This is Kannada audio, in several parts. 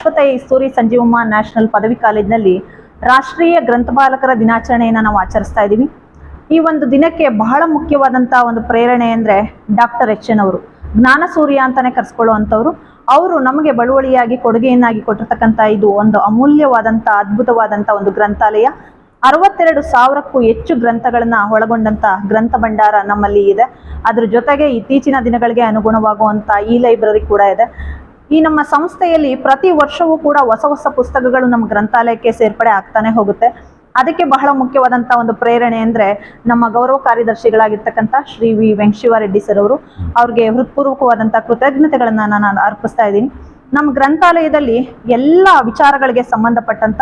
ಇಸ್ತೂರಿ ಸಂಜೀವಮ್ಮ ನ್ಯಾಷನಲ್ ಪದವಿ ಕಾಲೇಜಿನಲ್ಲಿ ರಾಷ್ಟ್ರೀಯ ಗ್ರಂಥಪಾಲಕರ ದಿನಾಚರಣೆಯನ್ನು ನಾವು ಆಚರಿಸ್ತಾ ಇದ್ದೀವಿ. ಈ ಒಂದು ದಿನಕ್ಕೆ ಬಹಳ ಮುಖ್ಯವಾದಂಥ ಒಂದು ಪ್ರೇರಣೆ ಅಂದರೆ ಡಾಕ್ಟರ್ ಎಚ್ ಎನ್ ಅವರು, ಜ್ಞಾನ ಸೂರ್ಯ ಅಂತಾನೆ ಕರೆಸ್ಕೊಳ್ಳುವಂಥವ್ರು. ಅವರು ನಮಗೆ ಬಳುವಳಿಯಾಗಿ ಕೊಡುಗೆಯನ್ನಾಗಿ ಕೊಟ್ಟಿರ್ತಕ್ಕಂಥ ಇದು ಒಂದು ಅಮೂಲ್ಯವಾದಂಥ ಅದ್ಭುತವಾದಂಥ ಒಂದು ಗ್ರಂಥಾಲಯ. 62,000ಕ್ಕೂ ಹೆಚ್ಚು ಗ್ರಂಥಗಳನ್ನ ಒಳಗೊಂಡಂತ ಗ್ರಂಥ ಭಂಡಾರ ನಮ್ಮಲ್ಲಿ ಇದೆ. ಅದ್ರ ಜೊತೆಗೆ ಇತ್ತೀಚಿನ ದಿನಗಳಿಗೆ ಅನುಗುಣವಾಗುವಂತ ಈ ಲೈಬ್ರರಿ ಕೂಡ ಇದೆ. ಈ ನಮ್ಮ ಸಂಸ್ಥೆಯಲ್ಲಿ ಪ್ರತಿ ವರ್ಷವೂ ಕೂಡ ಹೊಸ ಹೊಸ ಪುಸ್ತಕಗಳು ನಮ್ಮ ಗ್ರಂಥಾಲಯಕ್ಕೆ ಸೇರ್ಪಡೆ ಆಗ್ತಾನೆ ಹೋಗುತ್ತೆ. ಅದಕ್ಕೆ ಬಹಳ ಮುಖ್ಯವಾದಂಥ ಒಂದು ಪ್ರೇರಣೆ ಅಂದರೆ ನಮ್ಮ ಗೌರವ ಕಾರ್ಯದರ್ಶಿಗಳಾಗಿರ್ತಕ್ಕಂಥ ಶ್ರೀ ವಿ ವೆಂಕಟಶಿವಾರೆಡ್ಡಿ ಸರ್ ಅವರು. ಅವ್ರಿಗೆ ಹೃತ್ಪೂರ್ವಕವಾದಂಥ ಕೃತಜ್ಞತೆಗಳನ್ನು ನಾನು ಅರ್ಪಿಸ್ತಾ ಇದ್ದೀನಿ. ನಮ್ಮ ಗ್ರಂಥಾಲಯದಲ್ಲಿ ಎಲ್ಲ ವಿಚಾರಗಳಿಗೆ ಸಂಬಂಧಪಟ್ಟಂಥ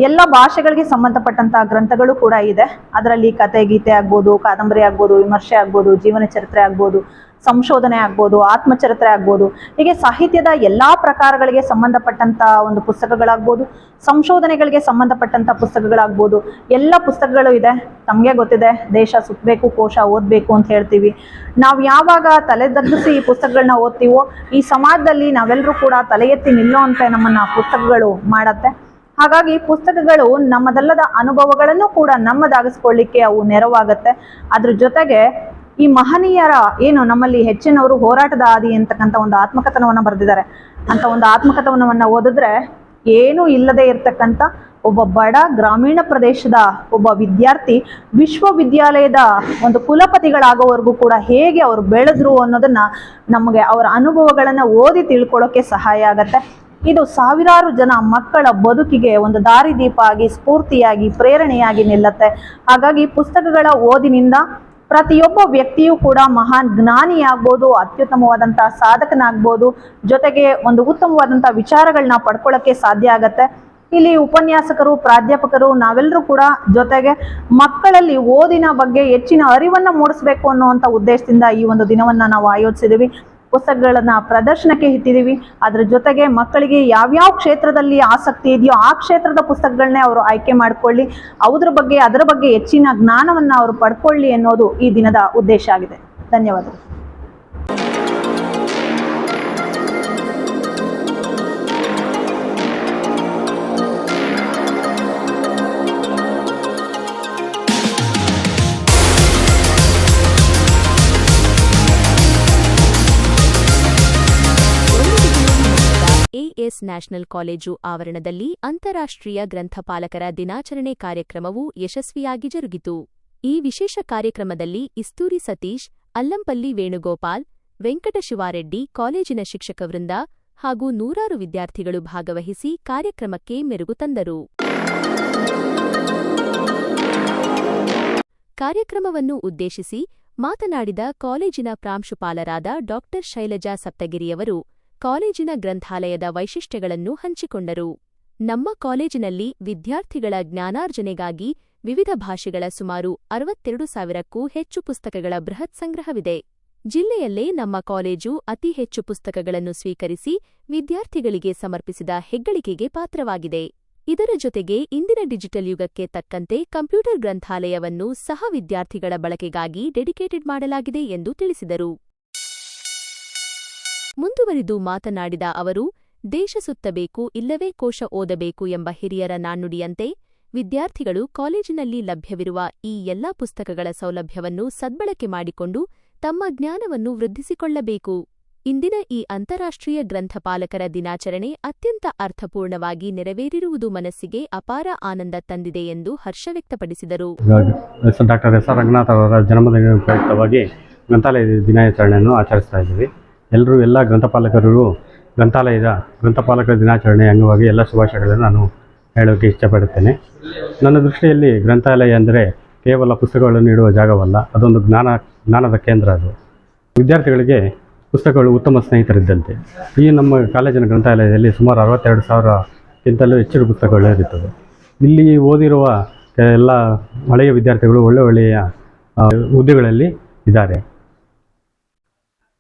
ಎಲ್ಲ ಭಾಷೆಗಳಿಗೆ ಸಂಬಂಧಪಟ್ಟಂತಹ ಗ್ರಂಥಗಳು ಕೂಡ ಇದೆ. ಅದರಲ್ಲಿ ಕತೆ ಗೀತೆ ಆಗ್ಬೋದು, ಕಾದಂಬರಿ ಆಗ್ಬೋದು, ವಿಮರ್ಶೆ ಆಗ್ಬೋದು, ಜೀವನ ಚರಿತ್ರೆ ಆಗ್ಬೋದು, ಸಂಶೋಧನೆ ಆಗ್ಬೋದು, ಆತ್ಮಚರಿತ್ರೆ ಆಗ್ಬೋದು, ಹೀಗೆ ಸಾಹಿತ್ಯದ ಎಲ್ಲಾ ಪ್ರಕಾರಗಳಿಗೆ ಸಂಬಂಧಪಟ್ಟಂತ ಒಂದು ಪುಸ್ತಕಗಳಾಗ್ಬೋದು, ಸಂಶೋಧನೆಗಳಿಗೆ ಸಂಬಂಧಪಟ್ಟಂತ ಪುಸ್ತಕಗಳಾಗ್ಬೋದು, ಎಲ್ಲ ಪುಸ್ತಕಗಳು ಇದೆ. ತಮಗೆ ಗೊತ್ತಿದೆ, ದೇಶ ಸುತ್ತಬೇಕು, ಕೋಶ ಓದಬೇಕು ಅಂತ ಹೇಳ್ತೀವಿ. ನಾವು ಯಾವಾಗ ತಲೆದಗ್ಗಿಸಿ ಈ ಪುಸ್ತಕಗಳನ್ನ ಓದ್ತೀವೋ ಈ ಸಮಾಜದಲ್ಲಿ ನಾವೆಲ್ಲರೂ ಕೂಡ ತಲೆ ಎತ್ತಿ ನಿಲ್ಲುವಂತೆ ನಮ್ಮನ್ನ ಪುಸ್ತಕಗಳು ಮಾಡತ್ತೆ. ಹಾಗಾಗಿ ಪುಸ್ತಕಗಳು ನಮ್ಮದಲ್ಲದ ಅನುಭವಗಳನ್ನು ಕೂಡ ನಮ್ಮದಾಗಿಸ್ಕೊಳ್ಳಿಕ್ಕೆ ಅವು ನೆರವಾಗತ್ತೆ. ಅದ್ರ ಜೊತೆಗೆ ಈ ಮಹನೀಯರ ಏನು ನಮ್ಮಲ್ಲಿ ಹೆಚ್ಚಿನವರು ಹೋರಾಟದ ಹಾದಿ ಅಂತಕ್ಕಂಥ ಒಂದು ಆತ್ಮಕಥನವನ್ನು ಬರೆದಿದ್ದಾರೆ. ಅಂತ ಒಂದು ಆತ್ಮಕಥನವನ್ನು ಓದಿದ್ರೆ ಏನೂ ಇಲ್ಲದೆ ಇರ್ತಕ್ಕಂಥ ಒಬ್ಬ ಬಡ ಗ್ರಾಮೀಣ ಪ್ರದೇಶದ ಒಬ್ಬ ವಿದ್ಯಾರ್ಥಿ ವಿಶ್ವವಿದ್ಯಾಲಯದ ಒಂದು ಕುಲಪತಿಗಳಾಗೋವರೆಗೂ ಕೂಡ ಹೇಗೆ ಅವರು ಬೆಳೆದ್ರು ಅನ್ನೋದನ್ನ ನಮಗೆ ಅವರ ಅನುಭವಗಳನ್ನು ಓದಿ ತಿಳ್ಕೊಳ್ಳೋಕೆ ಸಹಾಯ ಆಗತ್ತೆ. ಇದು ಸಾವಿರಾರು ಜನ ಮಕ್ಕಳ ಬದುಕಿಗೆ ಒಂದು ದಾರಿದೀಪ ಆಗಿ, ಸ್ಫೂರ್ತಿಯಾಗಿ, ಪ್ರೇರಣೆಯಾಗಿ ನಿಲ್ಲತ್ತೆ. ಹಾಗಾಗಿ ಪುಸ್ತಕಗಳ ಓದಿನಿಂದ ಪ್ರತಿಯೊಬ್ಬ ವ್ಯಕ್ತಿಯೂ ಕೂಡ ಮಹಾನ್ ಜ್ಞಾನಿಯಾಗ್ಬೋದು, ಅತ್ಯುತ್ತಮವಾದಂತಹ ಸಾಧಕನಾಗ್ಬೋದು, ಜೊತೆಗೆ ಒಂದು ಉತ್ತಮವಾದಂತಹ ವಿಚಾರಗಳನ್ನ ಪಡ್ಕೊಳ್ಳೋಕ್ಕೆ ಸಾಧ್ಯ ಆಗತ್ತೆ. ಇಲ್ಲಿ ಉಪನ್ಯಾಸಕರು, ಪ್ರಾಧ್ಯಾಪಕರು ನಾವೆಲ್ಲರೂ ಕೂಡ ಜೊತೆಗೆ ಮಕ್ಕಳಲ್ಲಿ ಓದಿನ ಬಗ್ಗೆ ಹೆಚ್ಚಿನ ಅರಿವನ್ನು ಮೂಡಿಸ್ಬೇಕು ಅನ್ನುವಂಥ ಉದ್ದೇಶದಿಂದ ಈ ಒಂದು ದಿನವನ್ನ ನಾವು ಆಯೋಜಿಸಿದ್ದೀವಿ. ಪುಸ್ತಕಗಳನ್ನ ಪ್ರದರ್ಶನಕ್ಕೆ ಇಟ್ಟಿದ್ದೀವಿ. ಅದ್ರ ಜೊತೆಗೆ ಮಕ್ಕಳಿಗೆ ಯಾವ್ಯಾವ ಕ್ಷೇತ್ರದಲ್ಲಿ ಆಸಕ್ತಿ ಇದೆಯೋ ಆ ಕ್ಷೇತ್ರದ ಪುಸ್ತಕಗಳನ್ನೇ ಅವರು ಆಯ್ಕೆ ಮಾಡ್ಕೊಳ್ಳಿ, ಅದರ ಬಗ್ಗೆ ಹೆಚ್ಚಿನ ಜ್ಞಾನವನ್ನ ಅವರು ಪಡ್ಕೊಳ್ಳಿ ಅನ್ನೋದು ಈ ದಿನದ ಉದ್ದೇಶ ಆಗಿದೆ. ಧನ್ಯವಾದಗಳು. ಎಎಸ್ ನ್ಯಾಷನಲ್ ಕಾಲೇಜು ಆವರಣದಲ್ಲಿ ಅಂತಾರಾಷ್ಟ್ರೀಯ ಗ್ರಂಥಪಾಲಕರ ದಿನಾಚರಣೆ ಕಾರ್ಯಕ್ರಮವು ಯಶಸ್ವಿಯಾಗಿ ಜರುಗಿತು. ಈ ವಿಶೇಷ ಕಾರ್ಯಕ್ರಮದಲ್ಲಿ ಇಸ್ತೂರಿ ಸತೀಶ್, ಅಲ್ಲಂಪಲ್ಲಿ ವೇಣುಗೋಪಾಲ್, ವೆಂಕಟಶಿವಾರೆಡ್ಡಿ ಕಾಲೇಜಿನ ಶಿಕ್ಷಕವೃಂದ ಹಾಗೂ ನೂರಾರು ವಿದ್ಯಾರ್ಥಿಗಳು ಭಾಗವಹಿಸಿ ಕಾರ್ಯಕ್ರಮಕ್ಕೆ ಮೆರುಗು ತಂದರು. ಕಾರ್ಯಕ್ರಮವನ್ನು ಉದ್ದೇಶಿಸಿ ಮಾತನಾಡಿದ ಕಾಲೇಜಿನ ಪ್ರಾಂಶುಪಾಲರಾದ ಡಾ ಶೈಲಜಾ ಸಪ್ತಗಿರಿಯವರು ಕಾಲೇಜಿನ ಗ್ರಂಥಾಲಯದ ವೈಶಿಷ್ಟ್ಯಗಳನ್ನು ಹಂಚಿಕೊಂಡರು. ನಮ್ಮ ಕಾಲೇಜಿನಲ್ಲಿ ವಿದ್ಯಾರ್ಥಿಗಳ ಜ್ಞಾನಾರ್ಜನೆಗಾಗಿ ವಿವಿಧ ಭಾಷೆಗಳ ಸುಮಾರು 62,000ಕ್ಕೂ ಹೆಚ್ಚು ಪುಸ್ತಕಗಳ ಬೃಹತ್ ಸಂಗ್ರಹವಿದೆ. ಜಿಲ್ಲೆಯಲ್ಲೇ ನಮ್ಮ ಕಾಲೇಜು ಅತಿ ಹೆಚ್ಚು ಪುಸ್ತಕಗಳನ್ನು ಸ್ವೀಕರಿಸಿ ವಿದ್ಯಾರ್ಥಿಗಳಿಗೆ ಸಮರ್ಪಿಸಿದ ಹೆಗ್ಗಳಿಕೆಗೆ ಪಾತ್ರವಾಗಿದೆ. ಇದರ ಜೊತೆಗೆ ಇಂದಿನ ಡಿಜಿಟಲ್ ಯುಗಕ್ಕೆ ತಕ್ಕಂತೆ ಕಂಪ್ಯೂಟರ್ ಗ್ರಂಥಾಲಯವನ್ನು ಸಹ ವಿದ್ಯಾರ್ಥಿಗಳ ಬಳಕೆಗಾಗಿ ಡೆಡಿಕೇಟೆಡ್ ಮಾಡಲಾಗಿದೆ ಎಂದು ತಿಳಿಸಿದರು. ಮುಂದುವರಿದು ಮಾತನಾಡಿದ ಅವರು, ದೇಶ ಸುತ್ತಬೇಕು ಇಲ್ಲವೇ ಕೋಶ ಓದಬೇಕು ಎಂಬ ಹಿರಿಯರ ನಾಣ್ಣುಡಿಯಂತೆ ವಿದ್ಯಾರ್ಥಿಗಳು ಕಾಲೇಜಿನಲ್ಲಿ ಲಭ್ಯವಿರುವ ಈ ಎಲ್ಲಾ ಪುಸ್ತಕಗಳ ಸೌಲಭ್ಯವನ್ನು ಸದ್ಬಳಕೆ ಮಾಡಿಕೊಂಡು ತಮ್ಮ ಜ್ಞಾನವನ್ನು ವೃದ್ಧಿಸಿಕೊಳ್ಳಬೇಕು. ಇಂದಿನ ಈ ಅಂತಾರಾಷ್ಟ್ರೀಯ ಗ್ರಂಥಪಾಲಕರ ದಿನಾಚರಣೆ ಅತ್ಯಂತ ಅರ್ಥಪೂರ್ಣವಾಗಿ ನೆರವೇರಿರುವುದು ಮನಸ್ಸಿಗೆ ಅಪಾರ ಆನಂದ ತಂದಿದೆ ಎಂದು ಹರ್ಷ ವ್ಯಕ್ತಪಡಿಸಿದರು. ಡಾಕ್ಟರ್ ಎಸ್ ಆರ್ ರಂಗನಾಥ್ ಅವರ ಜನ್ಮದಿನ ಪ್ರಯುಕ್ತವಾಗಿ ಗ್ರಂಥಾಲಯ ದಿನಾಚರಣೆಯನ್ನು ಆಚರಿಸ್ತಾ ಇದ್ದೀವಿ. ಎಲ್ಲ ಗ್ರಂಥಪಾಲಕರು ಗ್ರಂಥಪಾಲಕರ ದಿನಾಚರಣೆ ಅಂಗವಾಗಿ ಎಲ್ಲ ಶುಭಾಶಯಗಳನ್ನು ನಾನು ಹೇಳೋಕ್ಕೆ ಇಷ್ಟಪಡುತ್ತೇನೆ. ನನ್ನ ದೃಷ್ಟಿಯಲ್ಲಿ ಗ್ರಂಥಾಲಯ ಅಂದರೆ ಕೇವಲ ಪುಸ್ತಕಗಳನ್ನು ಇಡುವ ಜಾಗವಲ್ಲ, ಅದೊಂದು ಜ್ಞಾನದ ಕೇಂದ್ರ. ಅದು ವಿದ್ಯಾರ್ಥಿಗಳಿಗೆ ಪುಸ್ತಕಗಳು ಉತ್ತಮ ಸ್ನೇಹಿತರಿದ್ದಂತೆ. ಈ ನಮ್ಮ ಕಾಲೇಜಿನ ಗ್ರಂಥಾಲಯದಲ್ಲಿ ಸುಮಾರು 62,000ಕ್ಕಿಂತಲೂ ಹೆಚ್ಚು ಪುಸ್ತಕಗಳು ಇರುತ್ತವೆ. ಇಲ್ಲಿ ಓದಿರುವ ಎಲ್ಲ ಹಳೆಯ ವಿದ್ಯಾರ್ಥಿಗಳು ಒಳ್ಳೆಯ ಹುದ್ದೆಗಳಲ್ಲಿ ಇದ್ದಾರೆ.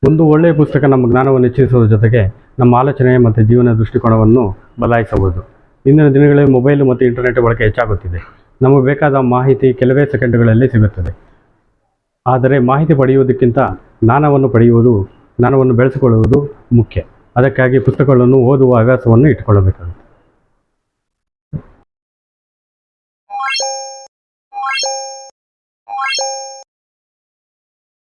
ಒಂದು ಒಳ್ಳೆಯ ಪುಸ್ತಕ ನಮ್ಮ ಜ್ಞಾನವನ್ನು ಹೆಚ್ಚಿಸುವುದರ ಜೊತೆಗೆ ನಮ್ಮ ಆಲೋಚನೆ ಮತ್ತು ಜೀವನ ದೃಷ್ಟಿಕೋನವನ್ನು ಬದಲಾಯಿಸಬಹುದು. ಇಂದಿನ ದಿನಗಳಲ್ಲಿ ಮೊಬೈಲ್ ಮತ್ತು ಇಂಟರ್ನೆಟ್ ಬಳಕೆ ಹೆಚ್ಚಾಗುತ್ತಿದೆ. ನಮಗೆ ಬೇಕಾದ ಮಾಹಿತಿ ಕೆಲವೇ ಸೆಕೆಂಡುಗಳಲ್ಲಿ ಸಿಗುತ್ತದೆ. ಆದರೆ ಮಾಹಿತಿ ಪಡೆಯುವುದಕ್ಕಿಂತ ಜ್ಞಾನವನ್ನು ಬೆಳೆಸಿಕೊಳ್ಳುವುದು ಮುಖ್ಯ. ಅದಕ್ಕಾಗಿ ಪುಸ್ತಕಗಳನ್ನು ಓದುವ ಹವ್ಯಾಸವನ್ನು ಇಟ್ಕೊಳ್ಳಬೇಕಾಗುತ್ತೆ.